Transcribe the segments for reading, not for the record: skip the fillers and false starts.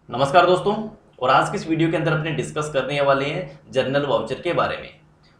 नमस्कार दोस्तों। और आज की इस वीडियो के अंदर अपने डिस्कस करने वाले हैं जर्नल वाउचर के बारे में।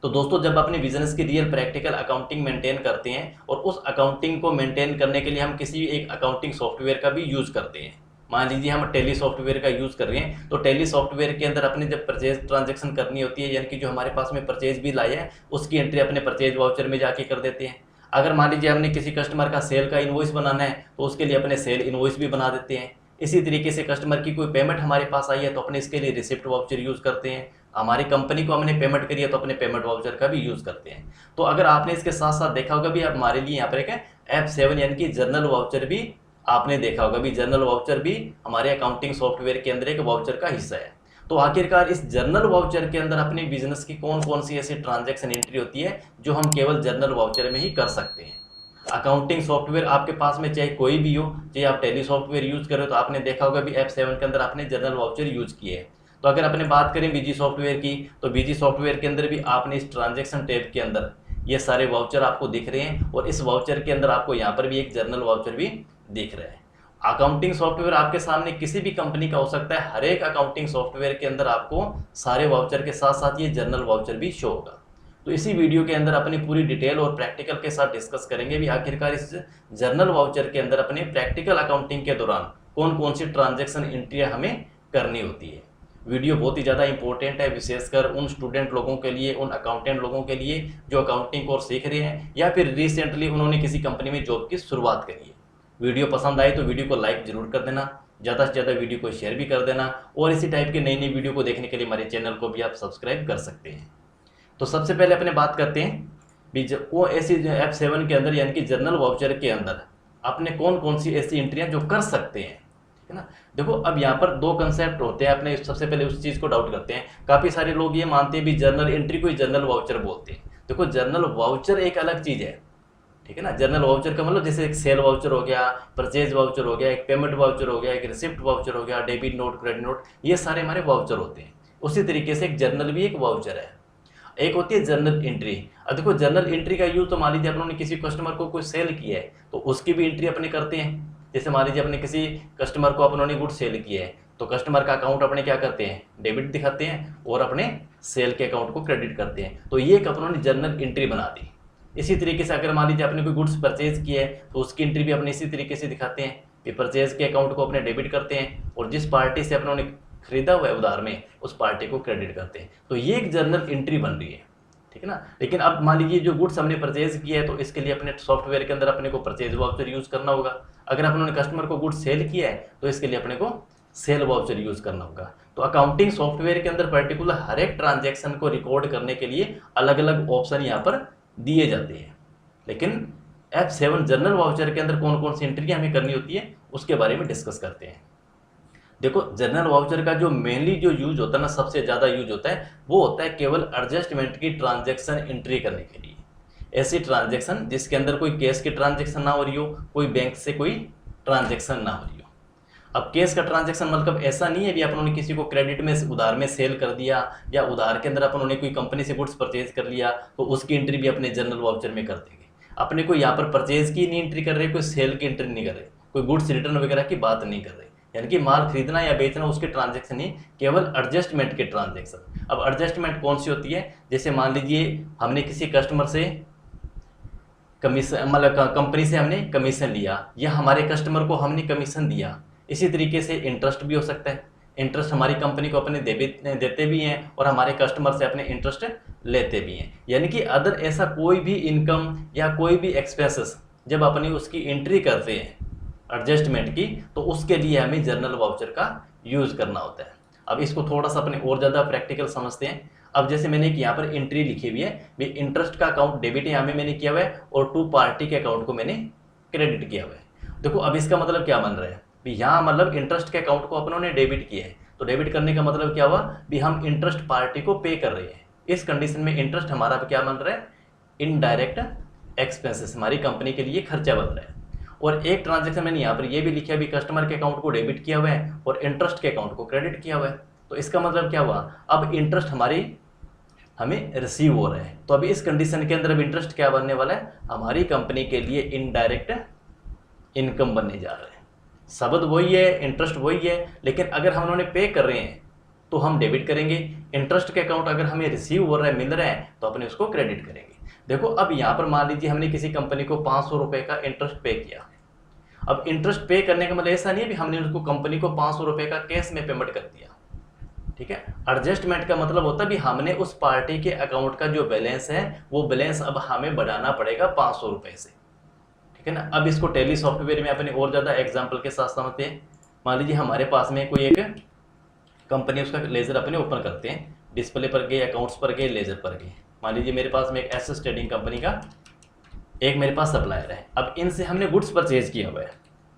तो दोस्तों, जब अपने बिजनेस की रियल प्रैक्टिकल अकाउंटिंग मेंटेन करते हैं और उस अकाउंटिंग को मेंटेन करने के लिए हम किसी एक अकाउंटिंग सॉफ्टवेयर का भी यूज़ करते हैं। मान लीजिए हम टैली सॉफ्टवेयर का यूज़ कर रहे हैं, तो टैली सॉफ्टवेयर के अंदर अपने जब परचेज ट्रांजेक्शन करनी होती है, यानी कि जो हमारे पास में परचेज बिल आया है उसकी एंट्री अपने परचेज वाउचर में जाके कर देते हैं। अगर मान लीजिए हमने किसी कस्टमर का सेल का इन्वॉइस बनाना है तो उसके लिए अपने सेल इन्वॉइस भी बना देते हैं। इसी तरीके से कस्टमर की कोई पेमेंट हमारे पास आई है तो अपने इसके लिए रिसिप्ट वाउचर यूज़ करते हैं। हमारी कंपनी को हमने पेमेंट करी है तो अपने पेमेंट वाउचर का भी यूज़ करते हैं। तो अगर आपने इसके साथ साथ देखा होगा भी हमारे लिए यहाँ पर एक F7 यानी कि जर्नल वाउचर भी आपने देखा होगा भी जर्नल वाउचर भी हमारे अकाउंटिंग सॉफ्टवेयर के अंदर एक वाउचर का हिस्सा है। तो आखिरकार इस जर्नल वाउचर के अंदर अपने बिजनेस की कौन कौन सी ऐसी ट्रांजैक्शन एंट्री होती है जो हम केवल जर्नल वाउचर में ही कर सकते हैं। अकाउंटिंग सॉफ्टवेयर आपके पास में चाहे कोई भी हो, चाहे आप टैली सॉफ्टवेयर यूज़ करें, तो आपने देखा होगा भी F7 के अंदर आपने जर्नल वाउचर यूज़ किए हैं। तो अगर अपने बात करें बीजी सॉफ्टवेयर की, तो बीजी सॉफ्टवेयर के अंदर भी आपने इस ट्रांजैक्शन टैब के अंदर ये सारे वाउचर आपको दिख रहे हैं और इस वाउचर के अंदर आपको यहाँ पर भी एक जर्नल वाउचर भी दिख रहा है। अकाउंटिंग सॉफ्टवेयर आपके सामने किसी भी कंपनी का हो सकता है, हर एक अकाउंटिंग सॉफ्टवेयर के अंदर आपको सारे वाउचर के साथ साथ ये जर्नल वाउचर भी शो होगा। तो इसी वीडियो के अंदर अपनी पूरी डिटेल और प्रैक्टिकल के साथ डिस्कस करेंगे भी आखिरकार इस जर्नल वाउचर के अंदर अपने प्रैक्टिकल अकाउंटिंग के दौरान कौन कौन सी ट्रांजैक्शन एंट्रियां हमें करनी होती है। वीडियो बहुत ही ज़्यादा इंपॉर्टेंट है, विशेषकर उन स्टूडेंट लोगों के लिए, उन अकाउंटेंट लोगों के लिए जो अकाउंटिंग कोर्स सीख रहे हैं या फिर रिसेंटली उन्होंने किसी कंपनी में जॉब की शुरुआत करी है। वीडियो पसंद आए तो वीडियो को लाइक जरूर कर देना, ज़्यादा से ज़्यादा वीडियो को शेयर भी कर देना और इसी टाइप के नई नई वीडियो को देखने के लिए हमारे चैनल को भी आप सब्सक्राइब कर सकते हैं। तो सबसे पहले अपने बात करते हैं भी वो ऐसी F7 के अंदर यानी कि जर्नल वाउचर के अंदर अपने कौन कौन सी ऐसी एंट्रियां जो कर सकते हैं, ठीक है ना। देखो, अब यहाँ पर दो कंसेप्ट होते हैं। अपने सबसे पहले उस चीज़ को डाउट करते हैं। काफ़ी सारे लोग ये मानते हैं भी जर्नल एंट्री को ही जर्नल वाउचर बोलते हैं। देखो, जर्नल वाउचर एक अलग चीज़ है, ठीक है ना। जर्नल वाउचर का मतलब जैसे एक सेल वाउचर हो गया, परचेज वाउचर हो गया, एक पेमेंट वाउचर हो गया, एक रिसिप्ट वाउचर हो गया, डेबिट नोट, क्रेडिट नोट, ये सारे हमारे वाउचर होते हैं। उसी तरीके से एक जर्नल भी एक वाउचर है। एक होती है जर्नल एंट्री। अब देखो, जर्नल एंट्री का यूज तो मान लीजिए अपनों ने किसी कस्टमर को कोई सेल किया है तो उसकी भी एंट्री अपने करते हैं। जैसे मान लीजिए अपने किसी कस्टमर को अपनों ने गुड सेल किया है तो कस्टमर का अकाउंट अपने क्या करते हैं, डेबिट दिखाते हैं और अपने सेल के अकाउंट को क्रेडिट करते हैं। तो ये एक अपनों ने जर्नल एंट्री बना दी। इसी तरीके से अगर मान लीजिए अपने कोई गुड्स परचेज किया है तो उसकी एंट्री भी अपने इसी तरीके से दिखाते हैं कि परचेज के अकाउंट को अपने डेबिट करते हैं और जिस पार्टी से अपनों ने खरीदा हुआ है उधार में उस पार्टी को क्रेडिट करते हैं। तो ये एक जर्नल एंट्री बन रही है, ठीक है ना। लेकिन अब मान लीजिए जो गुड्स हमने परचेज किया है तो इसके लिए अपने सॉफ्टवेयर के अंदर अपने को परचेज वाउचर यूज करना होगा। अगर अपने कस्टमर को गुड्स सेल किया है तो इसके लिए अपने को सेल वाउचर यूज करना होगा। तो अकाउंटिंग सॉफ्टवेयर के अंदर पर्टिकुलर हर एक ट्रांजैक्शन को रिकॉर्ड करने के लिए अलग अलग ऑप्शन यहाँ पर दिए जाते हैं। लेकिन F7 जर्नल वाउचर के अंदर कौन कौन सी एंट्री हमें करनी होती है उसके बारे में डिस्कस करते हैं। देखो, जर्नल वाउचर का जो मेनली जो यूज होता है ना, सबसे ज़्यादा यूज होता है वो होता है केवल एडजस्टमेंट की ट्रांजैक्शन एंट्री करने के लिए। ऐसी ट्रांजैक्शन जिसके अंदर कोई कैश की ट्रांजैक्शन ना हो रही हो, कोई बैंक से कोई ट्रांजैक्शन ना हो रही हो। अब कैश का ट्रांजैक्शन मतलब ऐसा नहीं है भी अपन ने किसी को क्रेडिट में उधार में सेल कर दिया या उधार के अंदर अपन ने कोई कंपनी से गुड्स परचेज कर लिया तो उसकी एंट्री भी अपने जर्नल वाउचर में कर देंगे। अपने को यहाँ पर परचेज की नहीं एंट्री कर रहे, कोई सेल की एंट्री नहीं कर रहे, कोई गुड्स रिटर्न वगैरह की बात नहीं कर रहे, यानी कि माल खरीदना या बेचना उसके ट्रांजैक्शन ही, केवल एडजस्टमेंट के ट्रांजैक्शन। अब एडजस्टमेंट कौन सी होती है, जैसे मान लीजिए हमने किसी कस्टमर से कमीशन, मतलब कंपनी से हमने कमीशन लिया या हमारे कस्टमर को हमने कमीशन दिया। इसी तरीके से इंटरेस्ट भी हो सकता है। इंटरेस्ट हमारी कंपनी को अपने देते भी हैं और हमारे कस्टमर से अपने इंटरेस्ट लेते भी हैं। यानी कि अदर ऐसा कोई भी इनकम या कोई भी एक्सपेंसेस जब अपनी उसकी एंट्री करते हैं एडजस्टमेंट की तो उसके लिए हमें जर्नल वाउचर का यूज़ करना होता है। अब इसको थोड़ा सा अपने और ज़्यादा प्रैक्टिकल समझते हैं। अब जैसे मैंने एक यहाँ पर एंट्री लिखी हुई है भी इंटरेस्ट का अकाउंट डेबिट यहाँ में मैंने किया हुआ है और टू पार्टी के अकाउंट को मैंने क्रेडिट किया हुआ है। देखो, अब इसका मतलब क्या बन रहा है भी यहाँ मतलब इंटरेस्ट के अकाउंट को अपनों ने डेबिट किया है तो डेबिट करने का मतलब क्या हुआ भी हम इंटरेस्ट पार्टी को पे कर रहे हैं। इस कंडीशन में इंटरेस्ट हमारा क्या बन रहा है, इनडायरेक्ट एक्सपेंसेस, हमारी कंपनी के लिए खर्चा बन रहा है। और एक ट्रांजैक्शन मैंने यहाँ पर ये भी लिखा है भी कस्टमर के अकाउंट को डेबिट किया हुआ है और इंटरेस्ट के अकाउंट को क्रेडिट किया हुआ है। तो इसका मतलब क्या हुआ, अब इंटरेस्ट हमें रिसीव हो रहा है। तो अभी इस कंडीशन के अंदर अब इंटरेस्ट क्या बनने वाला है, हमारी कंपनी के लिए इनडायरेक्ट इनकम बनने जा रहा है। शब्द वही है, इंटरेस्ट वही है, लेकिन अगर हम उन्होंने पे कर रहे हैं तो हम डेबिट करेंगे। इंटरेस्ट के अकाउंट अगर हमें रिसीव हो रहा है, मिल रहा है, तो अपने उसको क्रेडिट करेंगे। देखो अब यहाँ पर मान लीजिए हमने किसी कंपनी को 500 रुपये का इंटरेस्ट पे किया। अब इंटरेस्ट पे करने का मतलब ऐसा नहीं है कि हमने उसको कंपनी को 500 रुपये का कैश में पेमेंट कर दिया, ठीक है। एडजस्टमेंट का मतलब होता है भी हमने उस पार्टी के अकाउंट का जो बैलेंस है वो बैलेंस अब हमें बढ़ाना पड़ेगा 500 रुपये से, ठीक है ना। अब इसको टैली सॉफ्टवेयर में अपने और ज़्यादा एग्जाम्पल के साथ समझते हैं। मान लीजिए हमारे पास में कोई एक कंपनी, उसका लेजर अपने ओपन करते हैं, डिस्प्ले पर गए, अकाउंट्स पर गए, लेजर पर गए। मान लीजिए मेरे पास में एक एसएस ट्रेडिंग कंपनी का एक मेरे पास सप्लायर है। अब इनसे हमने गुड्स परचेज किया हुआ है,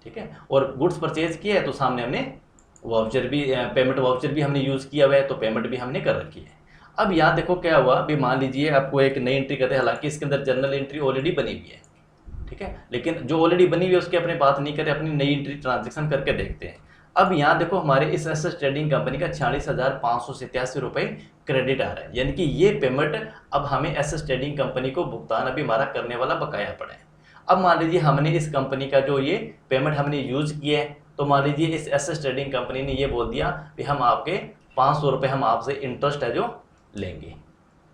ठीक है, और गुड्स परचेज किया है तो सामने हमने वाउचर भी, पेमेंट वाउचर भी हमने यूज़ किया हुआ है, तो पेमेंट भी हमने कर रखी है। अब यहाँ देखो क्या हुआ, अभी मान लीजिए आपको एक नई एंट्री करते हैं, हालांकि इसके अंदर जर्नल एंट्री ऑलरेडी बनी हुई है, ठीक है, लेकिन जो ऑलरेडी बनी हुई है उसकी अपने बात नहीं करें, अपनी नई एंट्री ट्रांजेक्शन करके देखते हैं। अब यहाँ देखो हमारे इस एसएस ट्रेडिंग कंपनी का 46,587 रुपये क्रेडिट आ रहा है, यानी कि ये पेमेंट अब हमें एसएस ट्रेडिंग कंपनी को भुगतान अभी हमारा करने वाला बकाया पड़ा है। अब मान लीजिए हमने इस कंपनी का जो ये पेमेंट हमने यूज किया है, तो मान लीजिए इस एसएस ट्रेडिंग कंपनी ने ये बोल दिया कि हम आपके 500 रुपये हम आपसे इंटरेस्ट है जो लेंगे।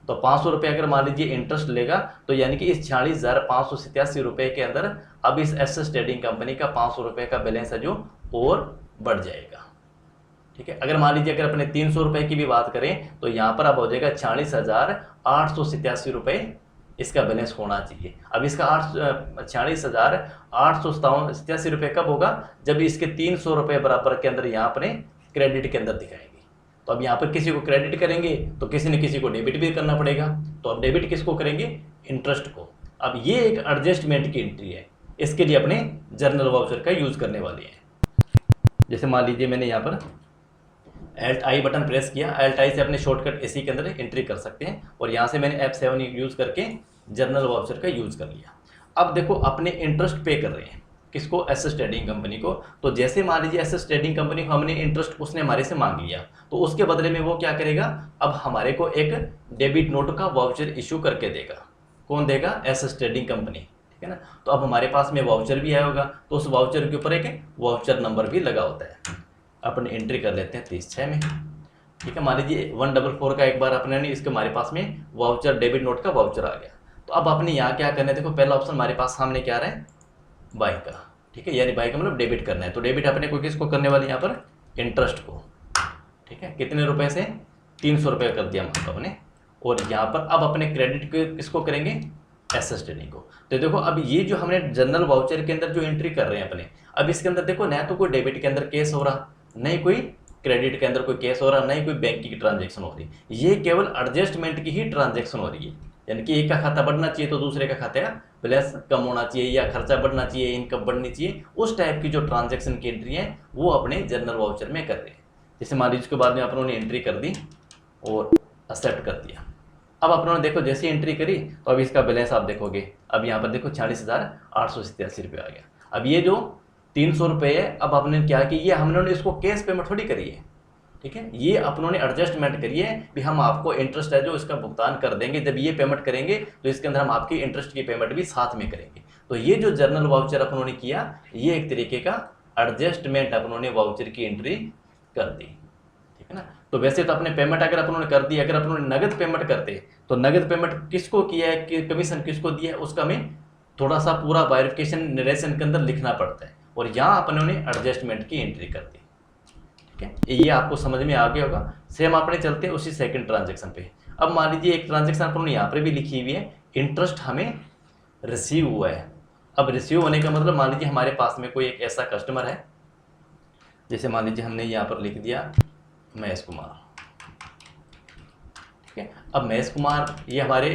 तो 500 रुपये अगर मान लीजिए इंटरेस्ट लेगा, तो यानी कि इस 46,587 रुपये के अंदर अब इस एसएस ट्रेडिंग कंपनी का 500 रुपये का बैलेंस है जो और बढ़ जाएगा, ठीक है। अगर मान लीजिए अगर अपने 300 रुपये की भी बात करें तो यहाँ पर अब हो जाएगा 46,887 रुपये इसका बैलेंस होना चाहिए। अब इसका 46,887 रुपये कब होगा, जब इसके 300 रुपये बराबर के अंदर यहाँ अपने क्रेडिट के अंदर दिखाएंगे। तो अब यहाँ पर किसी को क्रेडिट करेंगे तो किसी न किसी को डेबिट भी करना पड़ेगा, तो अब डेबिट किसको करेंगे, इंटरेस्ट को। अब ये एक एडजस्टमेंट की एंट्री है, इसके लिए अपने जर्नल वाउचर का यूज़ करने वाले हैं। जैसे मान लीजिए मैंने यहाँ पर Alt-I बटन प्रेस किया, Alt-I से अपने शॉर्टकट इसी के अंदर एंट्री कर सकते हैं, और यहाँ से मैंने F7 यूज़ करके जर्नल वाउचर का यूज़ कर लिया। अब देखो अपने इंटरेस्ट पे कर रहे हैं किसको, एसएस ट्रेडिंग कंपनी को। तो जैसे मान लीजिए एसएस ट्रेडिंग कंपनी को हमने इंटरेस्ट उसने हमारे से मांग लिया, तो उसके बदले में वो क्या करेगा, अब हमारे को एक डेबिट नोट का वाउचर इशू करके देगा। कौन देगा, एसएस ट्रेडिंग कंपनी, ठीक है ना। तो अब हमारे पास में वाउचर भी आया होगा, तो उस वाउचर के ऊपर एक वाउचर नंबर भी लगा होता है। अपन एंट्री कर लेते हैं 36 में, ठीक है। मान लीजिए 144 का एक बार अपने नहीं, इसके हमारे पास में वाउचर डेबिट नोट का वाउचर आ गया। तो अब आपने यहाँ क्या करना है, देखो पहला ऑप्शन हमारे पास सामने क्या आ रहा है, बाई का, ठीक है, यानी बाई का मतलब डेबिट करना है। तो डेबिट अपने को किसको करने वाले, यहाँ पर इंटरेस्ट को, ठीक है, कितने रुपए से, 300 रुपये कर दिया मतलब अपने। और यहाँ पर अब अपने क्रेडिट किसको करेंगे, एसएस ट्रेडिंग को। तो देखो अब ये जो हमने जनरल वाउचर के अंदर जो एंट्री कर रहे हैं अपने, अब इसके अंदर देखो ना तो कोई डेबिट के अंदर केस हो रहा, नहीं कोई क्रेडिट के अंदर कोई केस हो रहा, नहीं कोई बैंक की ट्रांजेक्शन हो रही, ये केवल एडजस्टमेंट की ही ट्रांजेक्शन हो रही है। यानी कि एक का खाता बढ़ना चाहिए तो दूसरे का खाता बैलेंस कम होना चाहिए, या खर्चा बढ़ना चाहिए, इनकम बढ़नी चाहिए, उस टाइप की जो ट्रांजेक्शन की एंट्री है वो अपने जनरल वाउचर में कर रहे हैं। जैसे मान लीजिए उसके बाद में अपनों ने एंट्री कर दी और एक्सेप्ट कर दिया। अब अपनों ने देखो जैसे एंट्री करी तो अब इसका बैलेंस आप देखोगे, अब यहाँ पर देखो 46,887 रुपये आ गया। अब ये जो 300 रुपये है, अब आपने क्या कि ये हमने इसको कैश पेमेंट थोड़ी करी है, ठीक है, ये अपनों ने एडजस्टमेंट करी है भी हम आपको इंटरेस्ट है जो इसका भुगतान कर देंगे, जब ये पेमेंट करेंगे तो इसके अंदर हम आपकी इंटरेस्ट की पेमेंट भी साथ में करेंगे। तो ये जो जर्नल वाउचर अपनों ने किया, ये एक तरीके का एडजस्टमेंट अपनों ने वाउचर की एंट्री कर दी, ठीक है ना। तो वैसे तो अपने पेमेंट अगर अपनों ने कर दी, अगर अपनों ने नगद पेमेंट करते तो नगद पेमेंट किसको किया है, कि कमीशन किसको दिया है, उसका हमें थोड़ा सा पूरा वेरिफिकेशन नरेशन के अंदर लिखना पड़ता है, और यहाँ अपनों ने एडजस्टमेंट की एंट्री कर दी, ठीक है। ये आपको समझ में आ गया होगा। सेम अपने चलते हैं उसी सेकंड ट्रांजैक्शन पे। अब मान लीजिए एक ट्रांजैक्शन अपनों ने यहाँ पर भी लिखी हुई है, इंटरेस्ट हमें रिसीव हुआ है। अब रिसीव होने का मतलब मान लीजिए हमारे पास में कोई एक ऐसा कस्टमर है, जैसे मान लीजिए हमने यहाँ पर लिख दिया महेश कुमार, ठीक है। अब महेश कुमार ये हमारे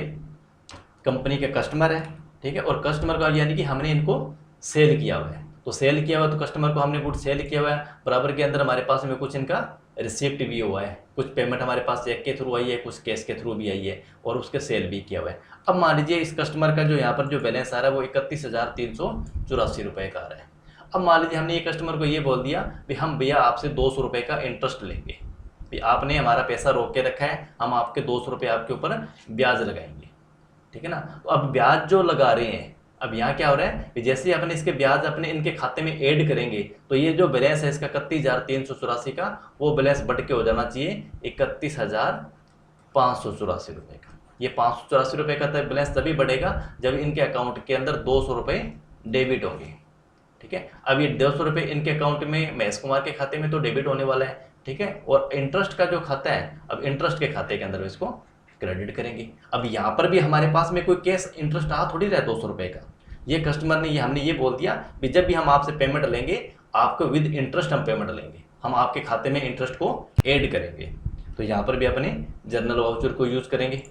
कंपनी के कस्टमर है, ठीक है, और कस्टमर का यानी कि हमने इनको सेल किया हुआ है, तो सेल किया हुआ तो कस्टमर को हमने गुड सेल किया हुआ है, बराबर के अंदर हमारे पास में कुछ इनका रिसिप्ट भी हुआ है, कुछ पेमेंट हमारे पास चेक के थ्रू आई है, कुछ कैश के थ्रू भी आई है, और उसके सेल भी किया हुआ है। अब मान लीजिए इस कस्टमर का जो यहाँ पर जो बैलेंस आ रहा है वो 31,384 रुपये का आ रहा है। अब मान लीजिए हमने ये कस्टमर को ये बोल दिया कि हम भैया आपसे 200 रुपये का इंटरेस्ट लेंगे, भी आपने हमारा पैसा रोक के रखा है, हम आपके 200 रुपये आपके ऊपर ब्याज लगाएंगे, ठीक है ना। तो अब ब्याज जो लगा रहे हैं अब यहाँ क्या हो रहा है कि जैसे ही अपने इसके ब्याज अपने इनके खाते में ऐड करेंगे तो ये जो बैलेंस है इसका 31,384 का, वो बैलेंस बढ़ के हो जाना चाहिए 31,584 रुपये का। ये 584 रुपये का बैलेंस तभी बढ़ेगा जब इनके अकाउंट के अंदर 200 रुपये डेबिट होंगे। ठीक है, अब ये 200 रुपये इनके अकाउंट में महेश कुमार के खाते में तो डेबिट होने वाला है। ठीक है, और इंटरेस्ट का जो खाता है, अब इंटरेस्ट के खाते के अंदर इसको क्रेडिट करेंगे। अब यहाँ पर भी हमारे पास में कोई कैश इंटरेस्ट आ थोड़ी रहा है 200 रुपये का। ये कस्टमर ने हमने ये बोल दिया कि जब भी हम आपसे पेमेंट लेंगे आपको विद इंटरेस्ट हम पेमेंट लेंगे, हम आपके खाते में इंटरेस्ट को ऐड करेंगे। तो यहाँ पर भी अपने जर्नल वाउचर को यूज करेंगे।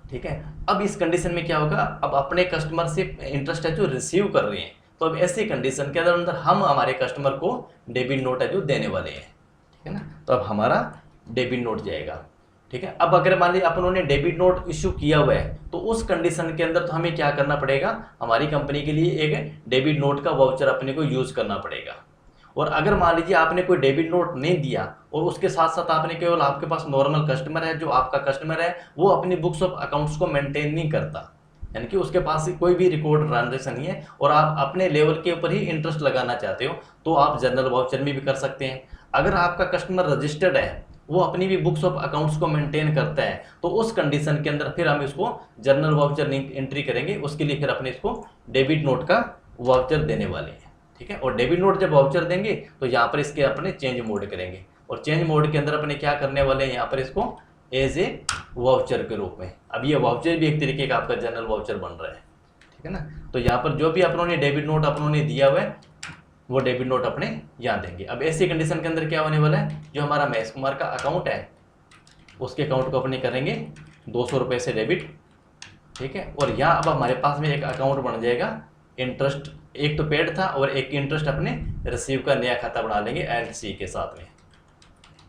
ठीक है, अब इस कंडीशन में क्या होगा, अब अपने कस्टमर से इंटरेस्ट है जो रिसीव कर रहे हैं, तो अब ऐसी कंडीशन के अंदर हम हमारे कस्टमर को डेबिट नोट है जो देने वाले हैं। ठीक है ना, तो अब हमारा डेबिट नोट जाएगा। ठीक है, अब अगर मान लीजिए अपन ने डेबिट नोट इशू किया हुआ है तो उस कंडीशन के अंदर तो हमें क्या करना पड़ेगा, हमारी कंपनी के लिए एक डेबिट नोट का वाउचर अपने को यूज करना पड़ेगा। और अगर मान लीजिए आपने कोई डेबिट नोट नहीं दिया और उसके साथ साथ आपने केवल आपके पास नॉर्मल कस्टमर है, जो आपका कस्टमर है वो अपनी बुक्स ऑफ अकाउंट्स को मेंटेन नहीं करता, यानी कि उसके पास कोई भी रिकॉर्ड ट्रांजेक्शन नहीं है, और आप अपने लेवल के ऊपर ही इंटरेस्ट लगाना चाहते हो तो आप जनरल वाउचर में भी कर सकते हैं। अगर आपका कस्टमर रजिस्टर्ड है, वो अपनी भी बुक्स ऑफ अकाउंट्स को मेंटेन करता है, तो उस कंडीशन के अंदर फिर हम इसको जनरल वाउचर एंट्री करेंगे, उसके लिए फिर अपने इसको डेबिट नोट का वाउचर देने वाले हैं। ठीक है, और डेबिट नोट जब वाउचर देंगे तो यहाँ पर इसके अपने चेंज मोड करेंगे, और चेंज मोड के अंदर अपने क्या करने वाले हैं, यहाँ पर इसको एज ए वाउचर के रूप में। अब ये वाउचर भी एक तरीके का आपका जनरल वाउचर बन रहा है। ठीक है ना, तो यहाँ पर जो भी अपनों ने डेबिट नोट अपनों ने दिया हुआ है वो डेबिट नोट अपने यहाँ देंगे। अब ऐसी कंडीशन के अंदर क्या होने वाला है, जो हमारा महेश कुमार का अकाउंट है उसके अकाउंट को अपने करेंगे 200 रुपये से डेबिट। ठीक है, और यहाँ अब हमारे पास में एक अकाउंट बन जाएगा इंटरेस्ट, एक तो पेड था और एक इंटरेस्ट अपने रिसीव का नया खाता बना लेंगे LC के साथ में,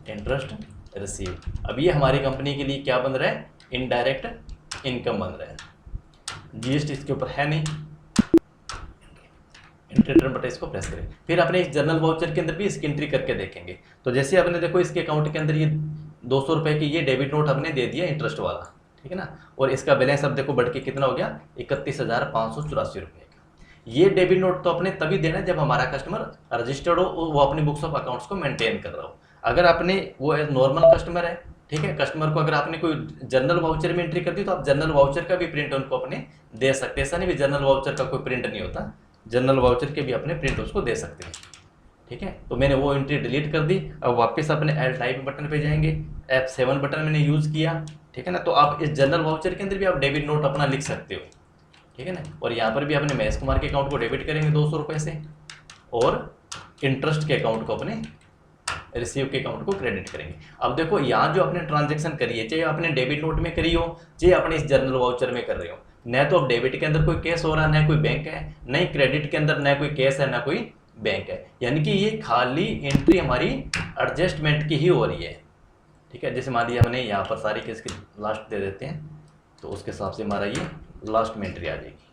इंटरेस्ट रिसीव। अब ये हमारी कंपनी के लिए क्या बन रहा है, इनडायरेक्ट इनकम बन रहा है। GST इसके ऊपर है नहीं, रिटर्न बटन इसको प्रेस करें। फिर अपने इस जर्नल वाउचर के अंदर भी इसकी एंट्री करके देखेंगे। तो जैसे आपने देखो इसके अकाउंट के अंदर ये 200 रुपये की ये डेबिट नोट हमने दे दिया इंटरेस्ट वाला। ठीक है ना, और इसका बैलेंस अब देखो बढ़ के कितना हो गया, 31,584 रुपये का। ये डेबिट नोट तो अपने तभी देना है जब हमारा कस्टमर रजिस्टर्ड हो, वो अपनी बुक्स ऑफ अकाउंट्स को मेंटेन कर रहा हो। अगर आपने वो नॉर्मल कस्टमर है, ठीक है, कस्टमर को अगर आपने कोई जनरल वाउचर में एंट्री कर दी तो आप जनरल वाउचर का भी प्रिंट उनको अपने दे सकते हैं। ऐसा नहीं भी जनरल वाउचर का कोई प्रिंट नहीं होता, जनरल वाउचर के भी अपने प्रिंट उसको दे सकते हैं। ठीक है, तो मैंने वो एंट्री डिलीट कर दी। अब वापस अपने L टाइप बटन पे जाएंगे, F7 बटन मैंने यूज़ किया। ठीक है ना, तो आप इस जनरल वाउचर के अंदर भी आप डेबिट नोट अपना लिख सकते हो। ठीक है ना, और यहाँ पर भी अपने महेश कुमार के अकाउंट को डेबिट करेंगे 200 रुपये से, और इंटरेस्ट के अकाउंट को अपने रिसीव के अकाउंट को क्रेडिट करेंगे। अब देखो यहाँ जो आपने ट्रांजेक्शन करी है, चाहे आपने डेबिट नोट में करी हो चाहे अपने इस जनरल वाउचर में कर रहे हो, न तो अब डेबिट के अंदर कोई कैश हो रहा है, न कोई बैंक है, नहीं क्रेडिट के अंदर न कोई कैश है, न कोई बैंक है, यानी कि ये खाली एंट्री हमारी एडजस्टमेंट की ही हो रही है। ठीक है, जैसे मान लिया हमने यहाँ पर सारी केस की लास्ट दे देते हैं तो उसके हिसाब से हमारा ये लास्ट में एंट्री आ जाएगी।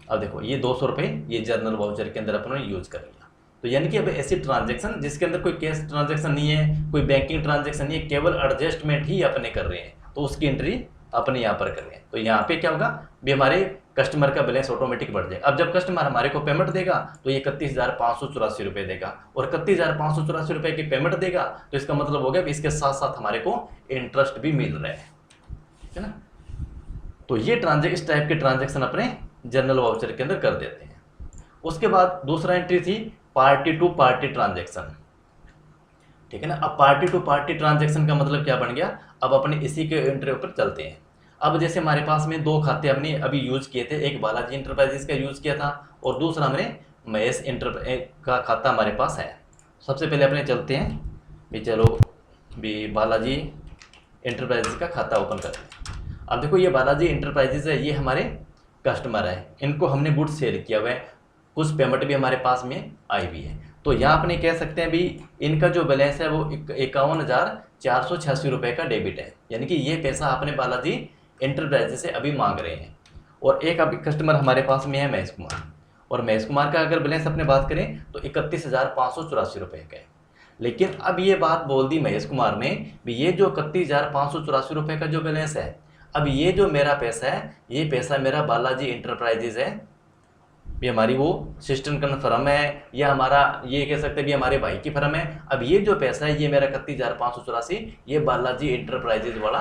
अब देखो ये 200 रुपये ये जर्नल वाउचर के अंदर अपने यूज कर लिया। तो यानी कि अब ऐसी ट्रांजेक्शन जिसके अंदर कोई कैश ट्रांजेक्शन नहीं है, कोई बैंकिंग ट्रांजेक्शन नहीं है, केवल एडजस्टमेंट ही अपने कर रहे हैं, तो उसकी एंट्री अपने यहाँ पर कर रहे हैं। तो यहाँ पे क्या होगा भी, हमारे कस्टमर का बैलेंस ऑटोमेटिक बढ़ जाएगा। अब जब कस्टमर हमारे को पेमेंट देगा तो ये 31,584 रुपये देगा, और 31,584 रुपये की पेमेंट देगा तो इसका मतलब हो गया इसके साथ साथ हमारे को इंटरेस्ट भी मिल रहा है। ठीक है ना, तो ये इस टाइप के ट्रांजेक्शन अपने जनरल वाउचर के अंदर कर देते हैं। उसके बाद दूसरा एंट्री थी पार्टी टू पार्टी ट्रांजेक्शन। ठीक है ना, अब पार्टी टू पार्टी ट्रांजेक्शन का मतलब क्या बन गया, अब अपने इसी के एंट्री पर चलते हैं। अब जैसे हमारे पास में दो खाते हमने अभी यूज किए थे, एक बालाजी इंटरप्राइजेस का यूज किया था और दूसरा हमने महेश का खाता हमारे पास है। सबसे पहले अपने चलते हैं भी, चलो भी बालाजी इंटरप्राइजेस का खाता ओपन करते हैं। अब देखो ये बालाजी इंटरप्राइजेस है, ये हमारे कस्टमर है, इनको हमने गुड्स सेल किया हुआ है, कुछ पेमेंट भी हमारे पास में आई हुई है। तो यहाँ अपने कह सकते हैं भी इनका जो बैलेंस है वो 51,486 रुपये का डेबिट है, यानी कि ये पैसा अपने बालाजी इंटरप्राइजेस से अभी मांग रहे हैं। और एक अभी कस्टमर हमारे पास में है महेश कुमार, और महेश कुमार का अगर बैलेंस अपने बात करें तो 31,584 रुपये का है। लेकिन अब ये बात बोल दी महेश कुमार ने भी, ये जो 31,584 रुपये का जो बैलेंस है, अब ये जो मेरा पैसा है, ये पैसा मेरा बालाजी इंटरप्राइजेज है, ये हमारी वो सिस्टर का फर्म है, या हमारा ये कह सकते हैं भी हमारे भाई की फर्म है। अब ये जो पैसा है ये मेरा 31,584 ये बालाजी इंटरप्राइजेज वाला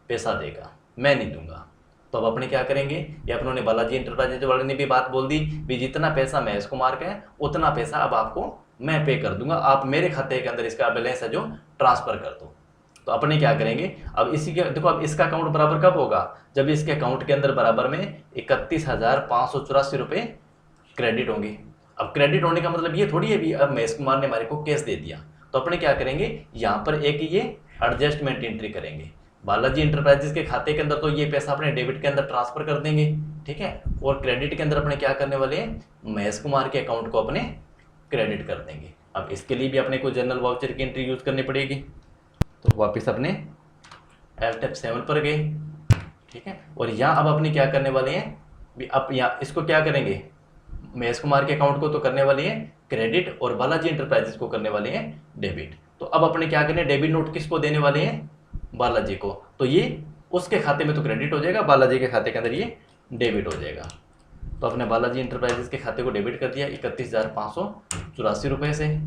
पैसा देगा, मैं नहीं दूंगा। तो अब अपने क्या करेंगे, ये अपनों बालाजी इंटरप्राइजेज वाले ने भी बात बोल दी भी जितना पैसा महेश कुमार का है उतना पैसा अब आपको मैं पे कर दूंगा, आप मेरे खाते के अंदर इसका बैलेंस है जो ट्रांसफर कर दो। तो अपने क्या करेंगे, अब इसी के देखो, अब इसका अकाउंट बराबर कब होगा, जब इसके अकाउंट के अंदर बराबर में 31,584 रुपये क्रेडिट होंगे। अब क्रेडिट होने का मतलब ये थोड़ी है भी अब महेश कुमार ने हमारे को कैश दे दिया। तो अपने क्या करेंगे, यहाँ पर एक ये एडजस्टमेंट एंट्री करेंगे, बालाजी इंटरप्राइजेज के खाते के अंदर तो ये पैसा अपने डेबिट के अंदर ट्रांसफर कर देंगे, ठीक है, और क्रेडिट के अंदर अपने क्या करने वाले हैं, महेश कुमार के अकाउंट को अपने क्रेडिट कर देंगे। अब इसके लिए भी अपने को जनरल वाउचर की एंट्री यूज करनी पड़ेगी। तो वापस अपने LTAP 7 पर गए, ठीक है, और यहाँ अब अपने क्या करने वाले हैं भी, अब यहाँ इसको क्या करेंगे, महेश कुमार के अकाउंट को तो करने वाले हैं क्रेडिट और बालाजी इंटरप्राइजेज को करने वाले हैं डेबिट। तो अब अपने क्या करें, डेबिट नोट किसको देने वाले हैं, बालाजी को, तो ये उसके खाते में तो क्रेडिट हो जाएगा, बालाजी के खाते के अंदर ये डेबिट हो जाएगा। तो अपने बालाजी इंटरप्राइजेज के खाते को डेबिट कर दिया 31,584 रुपये से।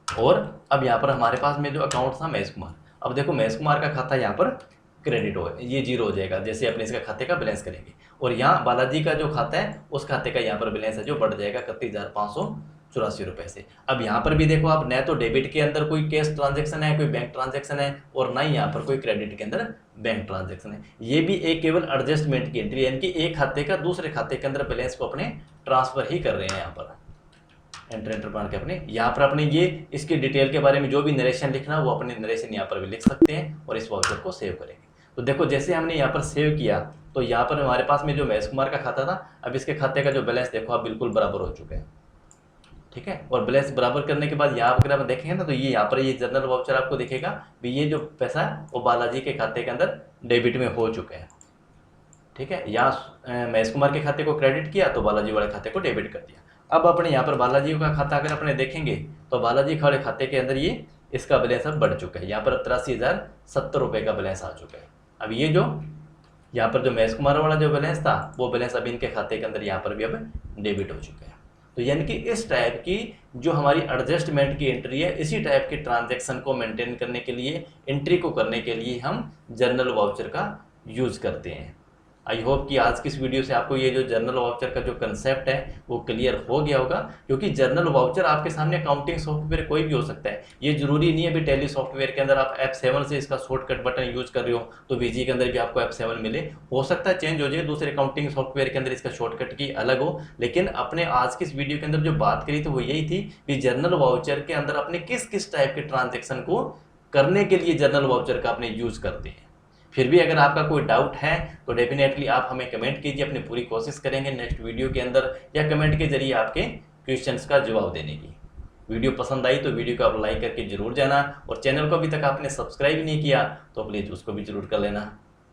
और अब यहाँ पर हमारे पास में जो अकाउंट था महेश कुमार, अब देखो महेश कुमार का खाता यहाँ पर क्रेडिट हो, ये जीरो हो जाएगा जैसे अपने इसका खाते का बैलेंस करेंगे, और यहाँ बालाजी का जो खाता है उस खाते का यहाँ पर बैलेंस है जो बढ़ जाएगा 31,584 रुपये से। अब यहाँ पर भी देखो आप, न तो डेबिट के अंदर कोई कैश ट्रांजैक्शन है, कोई बैंक ट्रांजैक्शन है, और ना ही यहाँ पर कोई क्रेडिट के अंदर बैंक ट्रांजैक्शन है। ये भी एक केवल एडजस्टमेंट की एंट्री, यानी कि एक खाते का दूसरे खाते के अंदर बैलेंस को अपने ट्रांसफर ही कर रहे हैं। यहाँ पर एंटर बांध के अपने यहाँ पर अपने ये इसकी डिटेल के बारे में जो भी नरेशन लिखना है वो अपने नरेशन यहाँ पर भी लिख सकते हैं और इस वाउचर को सेव करेंगे। तो देखो जैसे हमने यहाँ पर सेव किया तो यहाँ पर हमारे पास में जो महेश कुमार का खाता था, अब इसके खाते का जो बैलेंस देखो आप बिल्कुल बराबर हो चुका है, ठीक है, और बैलेंस बराबर करने के बाद यहाँ अगर आप देखेंगे ना तो ये यहाँ पर ये जनरल वाउचर आपको दिखेगा भी ये जो पैसा है वो बालाजी के खाते के अंदर डेबिट में हो चुका है, ठीक है, यहाँ महेश कुमार के खाते को क्रेडिट किया तो बालाजी वाले खाते को डेबिट कर दिया। अब अपने यहाँ पर बालाजी का खाता अगर अपने देखेंगे तो बालाजी वाले खाते के अंदर ये इसका बैलेंस अब बढ़ चुका है, यहाँ पर 83,070 रुपये का बैलेंस आ चुका है। अब ये जो यहाँ पर जो महेश कुमार वाला जो बैलेंस था वो बैलेंस अब इनके खाते के अंदर यहाँ पर भी अब डेबिट हो चुका है। तो यानी कि इस टाइप की जो हमारी एडजस्टमेंट की एंट्री है, इसी टाइप के ट्रांजैक्शन को मेंटेन करने के लिए, एंट्री को करने के लिए हम जनरल वाउचर का यूज़ करते हैं। आई होप कि आज की इस वीडियो से आपको ये जो जनरल वाउचर का जो कंसेप्ट है वो क्लियर हो गया होगा, क्योंकि जनरल वाउचर आपके सामने अकाउंटिंग सॉफ्टवेयर कोई भी हो सकता है। ये जरूरी नहीं है भी टैली सॉफ्टवेयर के अंदर आप F7 से इसका शॉर्टकट बटन यूज कर रहे हो तो VG के अंदर भी आपको F7 मिले, हो सकता है चेंज हो जाए, दूसरे अकाउंटिंग सॉफ्टवेयर के अंदर इसका शॉर्टकट की अलग हो। लेकिन अपने आज की इस वीडियो के अंदर जो बात करी तो वो यही थी कि जनरल वाउचर के अंदर अपने किस किस टाइप के ट्रांजेक्शन को करने के लिए जनरल वाउचर का अपने यूज करते हैं। फिर भी अगर आपका कोई डाउट है तो डेफिनेटली आप हमें कमेंट कीजिए, अपनी पूरी कोशिश करेंगे नेक्स्ट वीडियो के अंदर या कमेंट के जरिए आपके क्वेश्चंस का जवाब देने की। वीडियो पसंद आई तो वीडियो को आप लाइक करके जरूर जाना, और चैनल को अभी तक आपने सब्सक्राइब नहीं किया तो प्लीज़ उसको भी जरूर कर लेना।